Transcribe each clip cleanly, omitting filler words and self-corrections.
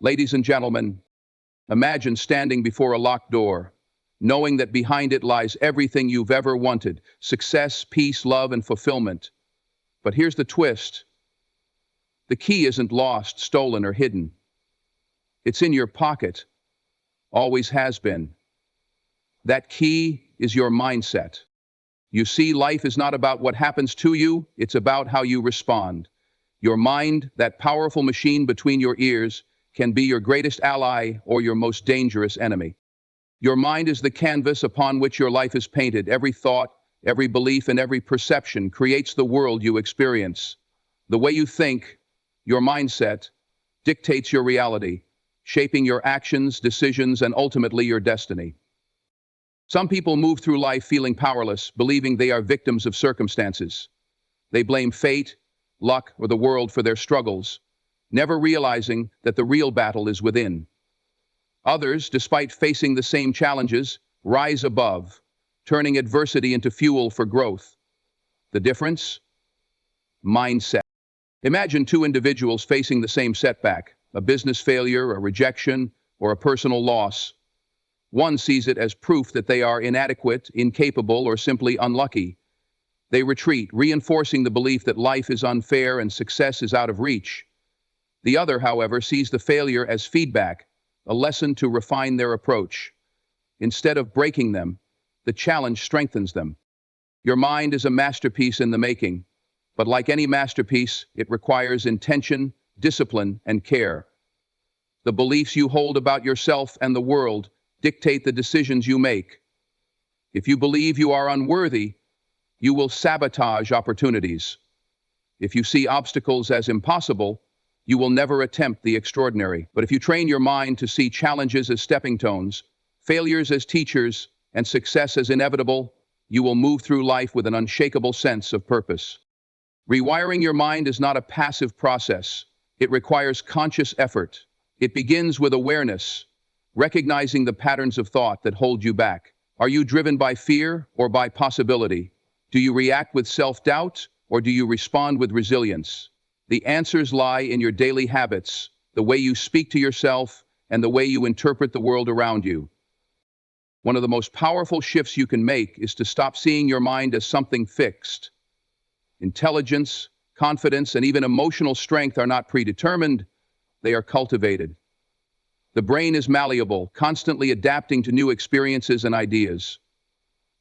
Ladies and gentlemen, imagine standing before a locked door, knowing that behind it lies everything you've ever wanted: success, peace, love, and fulfillment. But here's the twist. The key isn't lost, stolen, or hidden. It's in your pocket, always has been. That key is your mindset. You see, life is not about what happens to you, it's about how you respond. Your mind, that powerful machine between your ears, can be your greatest ally or your most dangerous enemy. Your mind is the canvas upon which your life is painted. Every thought, every belief, and every perception creates the world you experience. The way you think, your mindset, dictates your reality, shaping your actions, decisions, and ultimately your destiny. Some people move through life feeling powerless, believing they are victims of circumstances. They blame fate, luck, or the world for their struggles, never realizing that the real battle is within. Others, despite facing the same challenges, rise above, turning adversity into fuel for growth. The difference? Mindset. Imagine two individuals facing the same setback, a business failure, a rejection, or a personal loss. One sees it as proof that they are inadequate, incapable, or simply unlucky. They retreat, reinforcing the belief that life is unfair and success is out of reach. The other, however, sees the failure as feedback, a lesson to refine their approach. Instead of breaking them, the challenge strengthens them. Your mind is a masterpiece in the making, but like any masterpiece, it requires intention, discipline, and care. The beliefs you hold about yourself and the world dictate the decisions you make. If you believe you are unworthy, you will sabotage opportunities. If you see obstacles as impossible, you will never attempt the extraordinary. But if you train your mind to see challenges as stepping stones, failures as teachers, and success as inevitable, you will move through life with an unshakable sense of purpose. Rewiring your mind is not a passive process. It requires conscious effort. It begins with awareness, recognizing the patterns of thought that hold you back. Are you driven by fear or by possibility? Do you react with self-doubt or do you respond with resilience? The answers lie in your daily habits, the way you speak to yourself, and the way you interpret the world around you. One of the most powerful shifts you can make is to stop seeing your mind as something fixed. Intelligence, confidence, and even emotional strength are not predetermined, they are cultivated. The brain is malleable, constantly adapting to new experiences and ideas.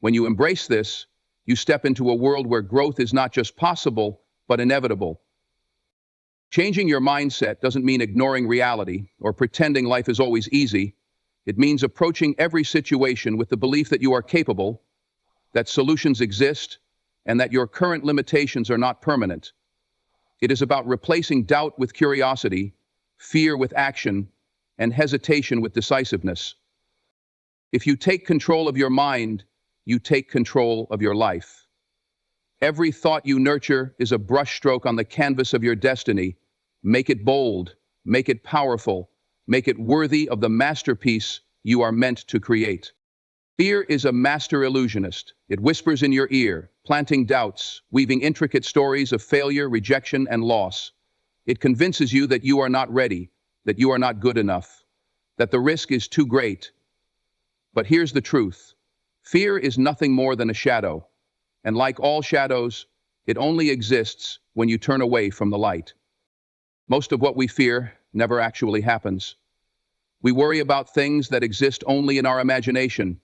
When you embrace this, you step into a world where growth is not just possible, but inevitable. Changing your mindset doesn't mean ignoring reality or pretending life is always easy. It means approaching every situation with the belief that you are capable, that solutions exist, and that your current limitations are not permanent. It is about replacing doubt with curiosity, fear with action, and hesitation with decisiveness. If you take control of your mind, you take control of your life. Every thought you nurture is a brushstroke on the canvas of your destiny. Make it bold, make it powerful, make it worthy of the masterpiece you are meant to create. Fear is a master illusionist. It whispers in your ear, planting doubts, weaving intricate stories of failure, rejection, and loss. It convinces you that you are not ready, that you are not good enough, that the risk is too great. But here's the truth. Fear is nothing more than a shadow. And like all shadows, it only exists when you turn away from the light. Most of what we fear never actually happens. We worry about things that exist only in our imagination,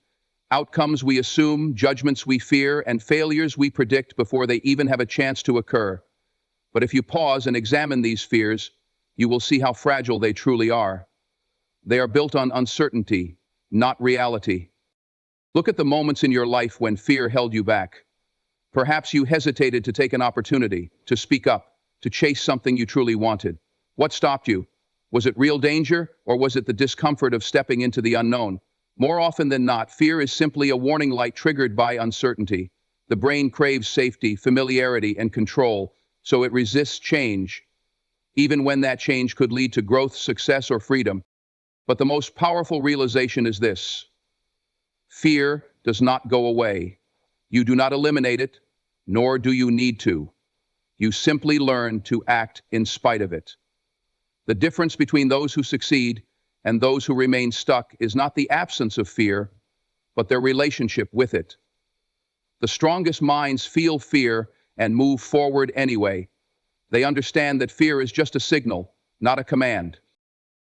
outcomes we assume, judgments we fear, and failures we predict before they even have a chance to occur. But if you pause and examine these fears, you will see how fragile they truly are. They are built on uncertainty, not reality. Look at the moments in your life when fear held you back. Perhaps you hesitated to take an opportunity, to speak up, to chase something you truly wanted. What stopped you? Was it real danger, or was it the discomfort of stepping into the unknown? More often than not, fear is simply a warning light triggered by uncertainty. The brain craves safety, familiarity, and control, so it resists change, even when that change could lead to growth, success, or freedom. But the most powerful realization is this: fear does not go away. You do not eliminate it, nor do you need to. You simply learn to act in spite of it. The difference between those who succeed and those who remain stuck is not the absence of fear, but their relationship with it. The strongest minds feel fear and move forward anyway. They understand that fear is just a signal, not a command.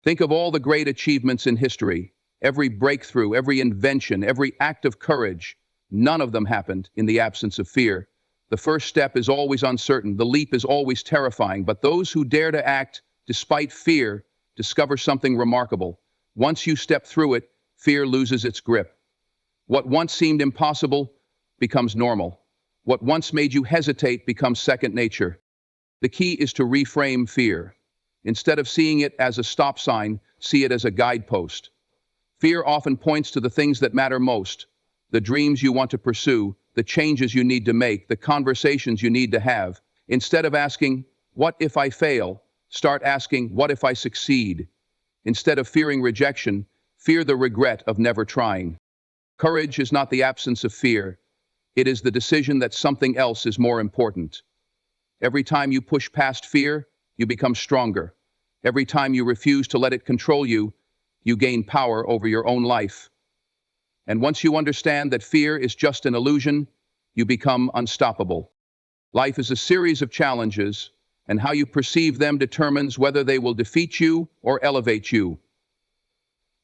Think of all the great achievements in history, every breakthrough, every invention, every act of courage. None of them happened in the absence of fear. The first step is always uncertain, the leap is always terrifying, but those who dare to act despite fear discover something remarkable. Once you step through it, fear loses its grip. What once seemed impossible becomes normal. What once made you hesitate becomes second nature. The key is to reframe fear. Instead of seeing it as a stop sign, see it as a guidepost. Fear often points to the things that matter most, the dreams you want to pursue, the changes you need to make, the conversations you need to have. Instead of asking, "What if I fail?" start asking, "What if I succeed?" Instead of fearing rejection, fear the regret of never trying. Courage is not the absence of fear. It is the decision that something else is more important. Every time you push past fear, you become stronger. Every time you refuse to let it control you, you gain power over your own life. And once you understand that fear is just an illusion, you become unstoppable. Life is a series of challenges, and how you perceive them determines whether they will defeat you or elevate you.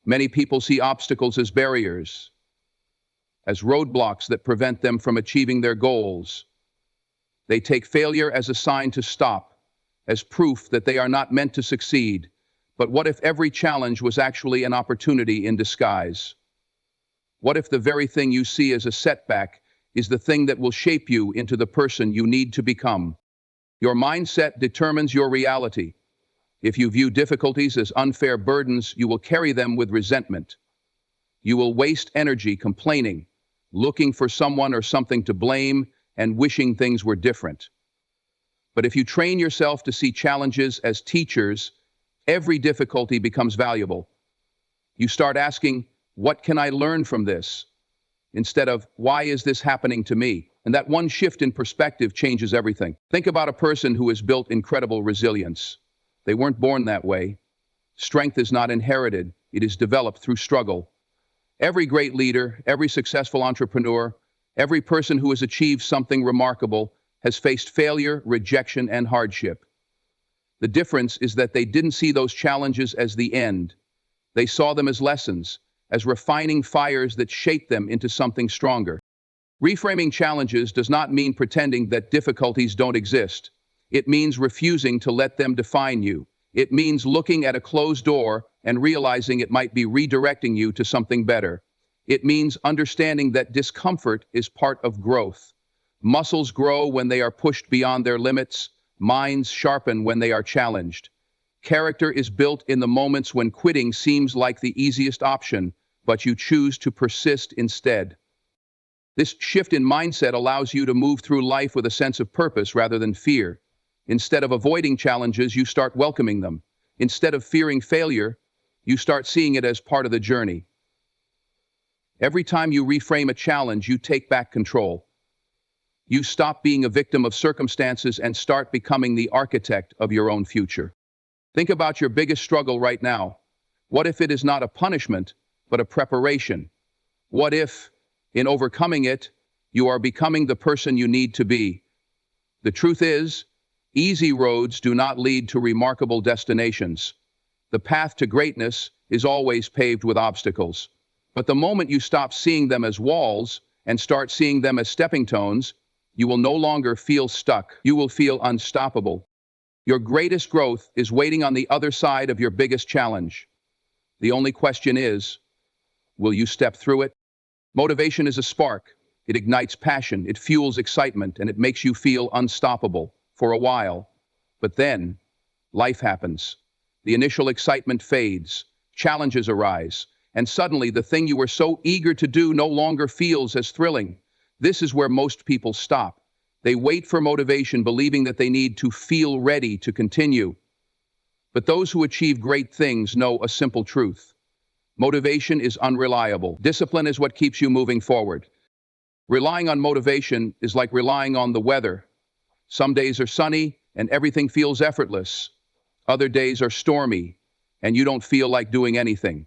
Many people see obstacles as barriers, as roadblocks that prevent them from achieving their goals. They take failure as a sign to stop, as proof that they are not meant to succeed. But what if every challenge was actually an opportunity in disguise? What if the very thing you see as a setback is the thing that will shape you into the person you need to become? Your mindset determines your reality. If you view difficulties as unfair burdens, you will carry them with resentment. You will waste energy complaining, looking for someone or something to blame, and wishing things were different. But if you train yourself to see challenges as teachers, every difficulty becomes valuable. You start asking, "What can I learn from this?" instead of, "Why is this happening to me?" And that one shift in perspective changes everything. Think about a person who has built incredible resilience. They weren't born that way. Strength is not inherited, it is developed through struggle. Every great leader, every successful entrepreneur, every person who has achieved something remarkable has faced failure, rejection, and hardship. The difference is that they didn't see those challenges as the end. They saw them as lessons, as refining fires that shape them into something stronger. Reframing challenges does not mean pretending that difficulties don't exist. It means refusing to let them define you. It means looking at a closed door and realizing it might be redirecting you to something better. It means understanding that discomfort is part of growth. Muscles grow when they are pushed beyond their limits. Minds sharpen when they are challenged. Character is built in the moments when quitting seems like the easiest option, but you choose to persist instead. This shift in mindset allows you to move through life with a sense of purpose rather than fear. Instead of avoiding challenges, you start welcoming them. Instead of fearing failure, you start seeing it as part of the journey. Every time you reframe a challenge, you take back control. You stop being a victim of circumstances and start becoming the architect of your own future. Think about your biggest struggle right now. What if it is not a punishment, but a preparation? What if, in overcoming it, you are becoming the person you need to be? The truth is, easy roads do not lead to remarkable destinations. The path to greatness is always paved with obstacles. But the moment you stop seeing them as walls and start seeing them as stepping stones, you will no longer feel stuck. You will feel unstoppable. Your greatest growth is waiting on the other side of your biggest challenge. The only question is, will you step through it? Motivation is a spark. It ignites passion, it fuels excitement, and it makes you feel unstoppable for a while. But then, life happens. The initial excitement fades, challenges arise, and suddenly the thing you were so eager to do no longer feels as thrilling. This is where most people stop. They wait for motivation, believing that they need to feel ready to continue. But those who achieve great things know a simple truth. Motivation is unreliable. Discipline is what keeps you moving forward. Relying on motivation is like relying on the weather. Some days are sunny and everything feels effortless. Other days are stormy, and you don't feel like doing anything.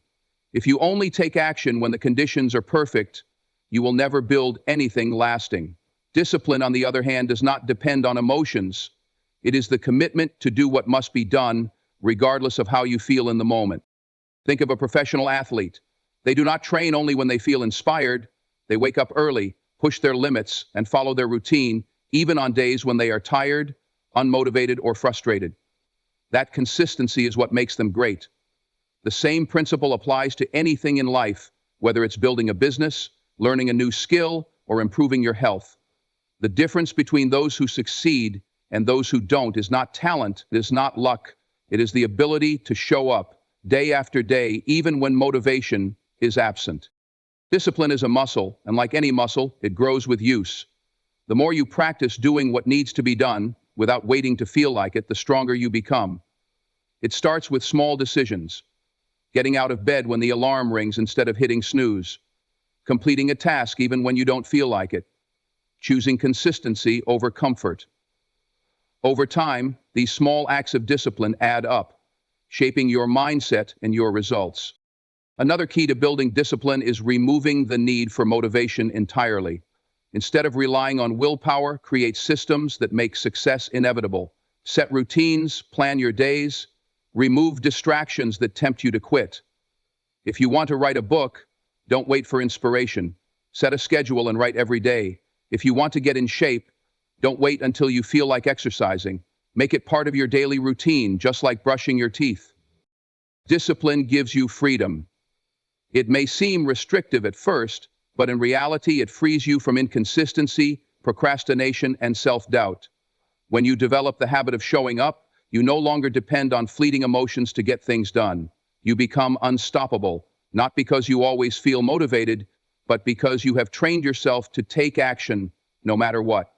If you only take action when the conditions are perfect, you will never build anything lasting. Discipline, on the other hand, does not depend on emotions. It is the commitment to do what must be done, regardless of how you feel in the moment. Think of a professional athlete. They do not train only when they feel inspired. They wake up early, push their limits, and follow their routine, even on days when they are tired, unmotivated, or frustrated. That consistency is what makes them great. The same principle applies to anything in life, whether it's building a business, learning a new skill, or improving your health. The difference between those who succeed and those who don't is not talent, it is not luck, it is the ability to show up day after day, even when motivation is absent. Discipline is a muscle, and like any muscle, it grows with use. The more you practice doing what needs to be done, without waiting to feel like it, the stronger you become. It starts with small decisions. Getting out of bed when the alarm rings instead of hitting snooze. Completing a task even when you don't feel like it. Choosing consistency over comfort. Over time, these small acts of discipline add up, shaping your mindset and your results. Another key to building discipline is removing the need for motivation entirely. Instead of relying on willpower, create systems that make success inevitable. Set routines, plan your days, remove distractions that tempt you to quit. If you want to write a book, don't wait for inspiration. Set a schedule and write every day. If you want to get in shape, don't wait until you feel like exercising. Make it part of your daily routine, just like brushing your teeth. Discipline gives you freedom. It may seem restrictive at first, but in reality, it frees you from inconsistency, procrastination, and self-doubt. When you develop the habit of showing up, you no longer depend on fleeting emotions to get things done. You become unstoppable, not because you always feel motivated, but because you have trained yourself to take action no matter what.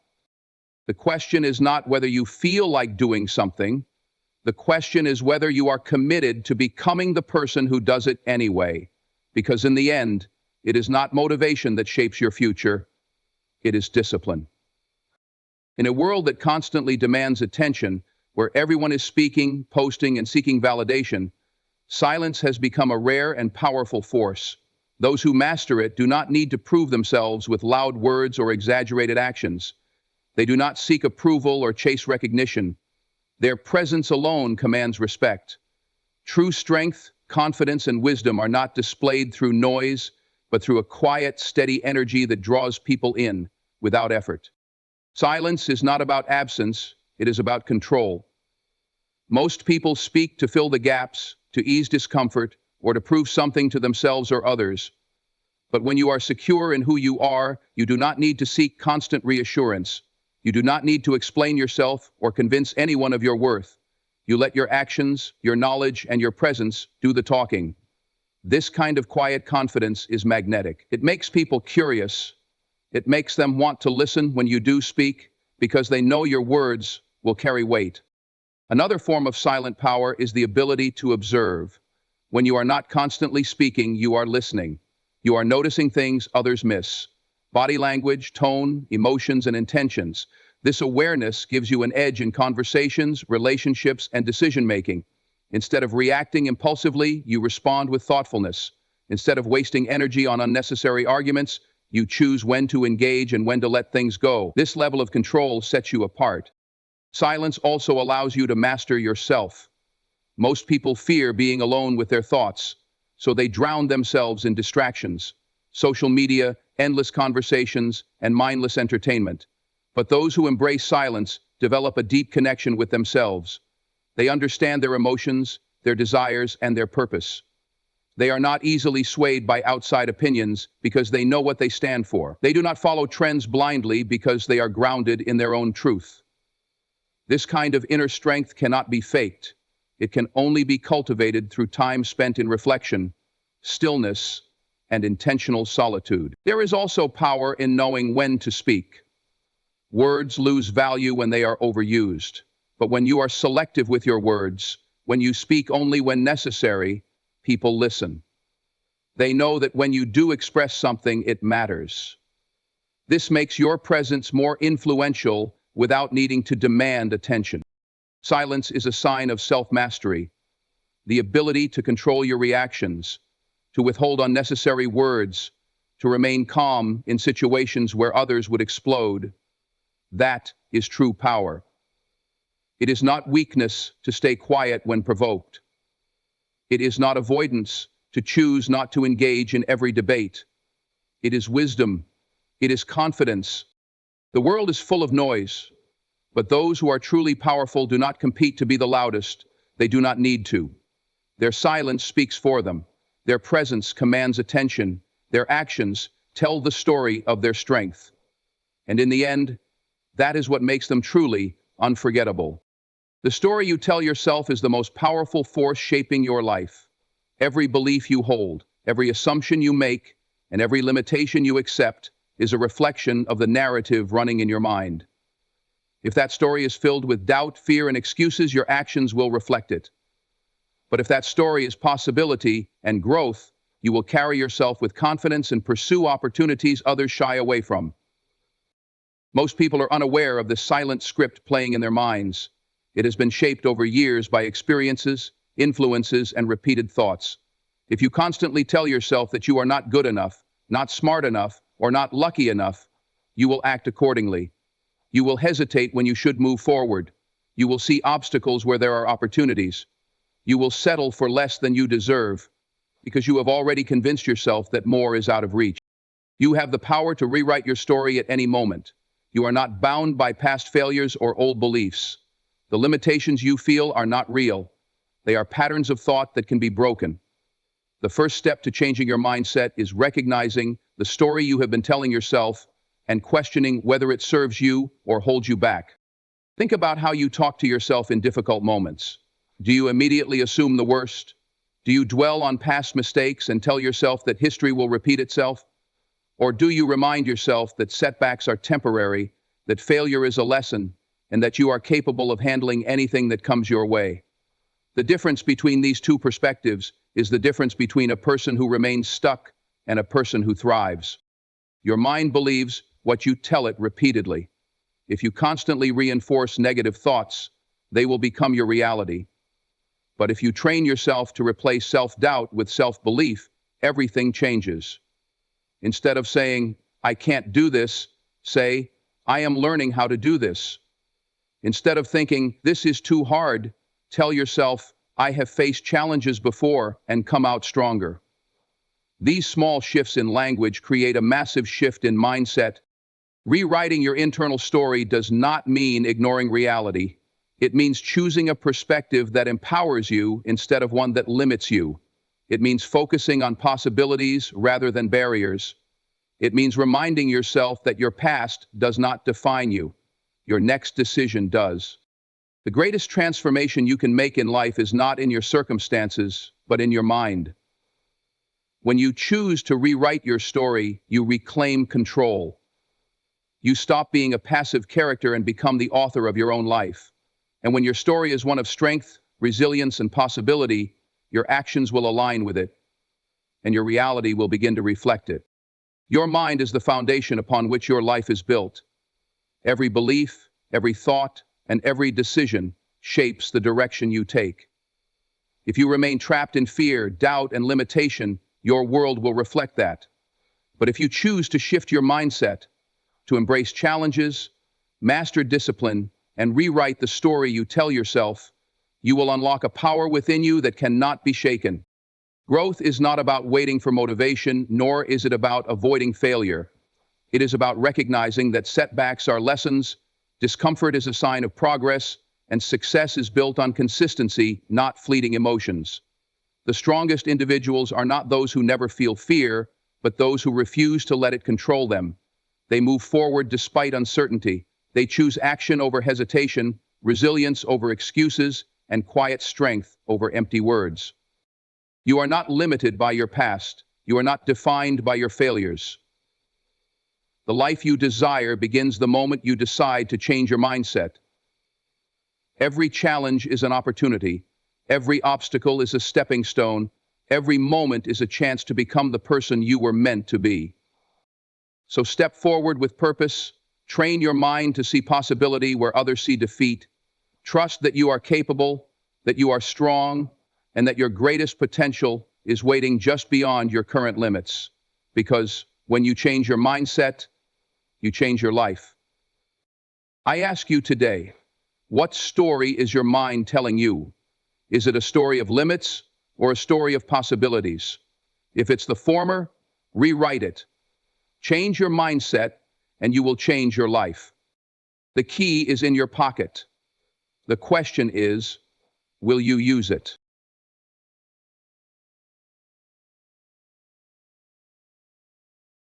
The question is not whether you feel like doing something. The question is whether you are committed to becoming the person who does it anyway. Because in the end, it is not motivation that shapes your future, it is discipline. In a world that constantly demands attention, where everyone is speaking, posting, and seeking validation, silence has become a rare and powerful force. Those who master it do not need to prove themselves with loud words or exaggerated actions. They do not seek approval or chase recognition. Their presence alone commands respect. True strength, confidence, and wisdom are not displayed through noise, but through a quiet, steady energy that draws people in without effort. Silence is not about absence, it is about control. Most people speak to fill the gaps, to ease discomfort, or to prove something to themselves or others. But when you are secure in who you are, you do not need to seek constant reassurance. You do not need to explain yourself or convince anyone of your worth. You let your actions, your knowledge, and your presence do the talking. This kind of quiet confidence is magnetic. It makes people curious. It makes them want to listen when you do speak, because they know your words will carry weight. Another form of silent power is the ability to observe. When you are not constantly speaking, you are listening. You are noticing things others miss. Body language, tone, emotions, and intentions. This awareness gives you an edge in conversations, relationships, and decision-making. Instead of reacting impulsively, you respond with thoughtfulness. Instead of wasting energy on unnecessary arguments, you choose when to engage and when to let things go. This level of control sets you apart. Silence also allows you to master yourself. Most people fear being alone with their thoughts, so they drown themselves in distractions, social media, endless conversations, and mindless entertainment. But those who embrace silence develop a deep connection with themselves. They understand their emotions, their desires, and their purpose. They are not easily swayed by outside opinions because they know what they stand for. They do not follow trends blindly because they are grounded in their own truth. This kind of inner strength cannot be faked. It can only be cultivated through time spent in reflection, stillness, and intentional solitude. There is also power in knowing when to speak. Words lose value when they are overused. But when you are selective with your words, when you speak only when necessary, people listen. They know that when you do express something, it matters. This makes your presence more influential without needing to demand attention. Silence is a sign of self-mastery, the ability to control your reactions, to withhold unnecessary words, to remain calm in situations where others would explode. That is true power. It is not weakness to stay quiet when provoked. It is not avoidance to choose not to engage in every debate. It is wisdom. It is confidence. The world is full of noise, but those who are truly powerful do not compete to be the loudest. They do not need to. Their silence speaks for them. Their presence commands attention. Their actions tell the story of their strength. And in the end, that is what makes them truly unforgettable. The story you tell yourself is the most powerful force shaping your life. Every belief you hold, every assumption you make, and every limitation you accept is a reflection of the narrative running in your mind. If that story is filled with doubt, fear, and excuses, your actions will reflect it. But if that story is possibility and growth, you will carry yourself with confidence and pursue opportunities others shy away from. Most people are unaware of the silent script playing in their minds. It has been shaped over years by experiences, influences, and repeated thoughts. If you constantly tell yourself that you are not good enough, not smart enough, or not lucky enough, you will act accordingly. You will hesitate when you should move forward. You will see obstacles where there are opportunities. You will settle for less than you deserve because you have already convinced yourself that more is out of reach. You have the power to rewrite your story at any moment. You are not bound by past failures or old beliefs. The limitations you feel are not real. They are patterns of thought that can be broken. The first step to changing your mindset is recognizing the story you have been telling yourself and questioning whether it serves you or holds you back. Think about how you talk to yourself in difficult moments. Do you immediately assume the worst? Do you dwell on past mistakes and tell yourself that history will repeat itself? Or do you remind yourself that setbacks are temporary, that failure is a lesson, and that you are capable of handling anything that comes your way? The difference between these two perspectives is the difference between a person who remains stuck and a person who thrives. Your mind believes what you tell it repeatedly. If you constantly reinforce negative thoughts, they will become your reality. But if you train yourself to replace self-doubt with self-belief, everything changes. Instead of saying, "I can't do this," say, "I am learning how to do this." Instead of thinking, "This is too hard," tell yourself, "I have faced challenges before and come out stronger." These small shifts in language create a massive shift in mindset. Rewriting your internal story does not mean ignoring reality. It means choosing a perspective that empowers you instead of one that limits you. It means focusing on possibilities rather than barriers. It means reminding yourself that your past does not define you. Your next decision does. The greatest transformation you can make in life is not in your circumstances, but in your mind. When you choose to rewrite your story, you reclaim control. You stop being a passive character and become the author of your own life. And when your story is one of strength, resilience, and possibility, your actions will align with it, and your reality will begin to reflect it. Your mind is the foundation upon which your life is built. Every belief, every thought, and every decision shapes the direction you take. If you remain trapped in fear, doubt, and limitation, your world will reflect that. But if you choose to shift your mindset, to embrace challenges, master discipline, and rewrite the story you tell yourself, you will unlock a power within you that cannot be shaken. Growth is not about waiting for motivation, nor is it about avoiding failure. It is about recognizing that setbacks are lessons, discomfort is a sign of progress, and success is built on consistency, not fleeting emotions. The strongest individuals are not those who never feel fear, but those who refuse to let it control them. They move forward despite uncertainty. They choose action over hesitation, resilience over excuses, and quiet strength over empty words. You are not limited by your past. You are not defined by your failures. The life you desire begins the moment you decide to change your mindset. Every challenge is an opportunity. Every obstacle is a stepping stone. Every moment is a chance to become the person you were meant to be. So step forward with purpose. Train your mind to see possibility where others see defeat. Trust that you are capable, that you are strong, and that your greatest potential is waiting just beyond your current limits. Because when you change your mindset, you change your life. I ask you today, what story is your mind telling you? Is it a story of limits or a story of possibilities? If it's the former, rewrite it. Change your mindset, and you will change your life. The key is in your pocket. The question is, will you use it?